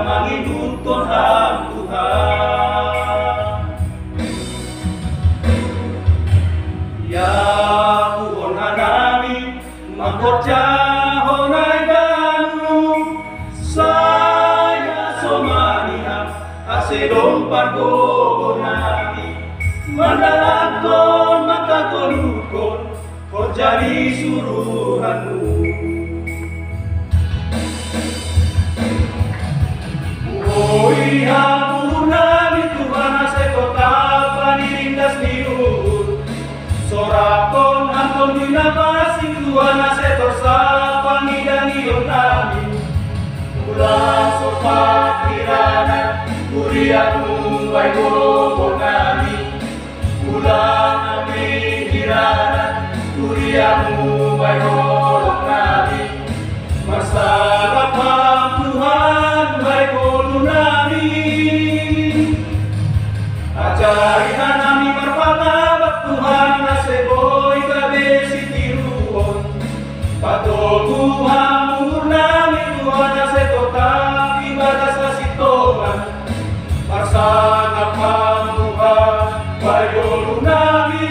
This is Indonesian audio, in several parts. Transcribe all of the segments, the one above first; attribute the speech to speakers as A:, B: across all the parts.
A: manginuntun ang Tuhan. Ya puhon hanami magkortyaho na'y ganu saya somanihan asedong paggogo nami mandalaton makatulukon kau jadi suruhanmu. Oi hampuna Tuhan saya kota panirindas niur sorakon anton dinabasi Tuhan saya torsa panidanion nami ulang sopat kiranan kuriamu baik gogo nami ulang nami kiranan kuriamu baik gogo nami masalah Tuhan baik gogo nami ajarin nami marpatabat Tuhan naseboy gabe sitiruon patogu hamur nami Tuhan nasetota ibadah sasitongan marsana Tuhan baik gogo nami.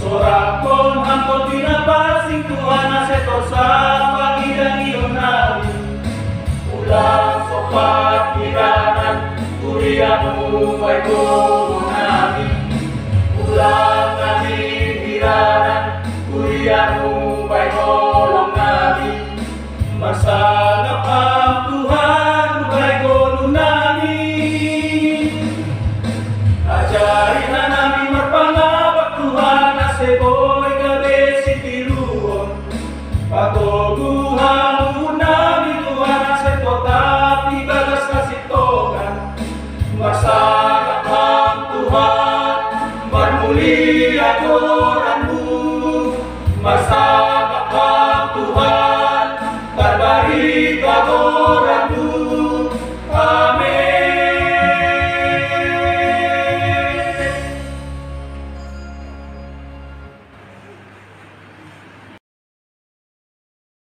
A: Sorakon hampon dinapasing Tuhan asetorsa pangidangion nami ulang sopat kiranan kuriamu baik gogo nami ulang nami kiranan kuriamu baik gogo nami masalah ang Tuhan baik gogo nami ajarin nami marpangabak Tuhan seboy gabe sitiruon patogu hamur nami Tuhan sekota pibagas kasitongan masalah Tuhan marmulia koranmu masalah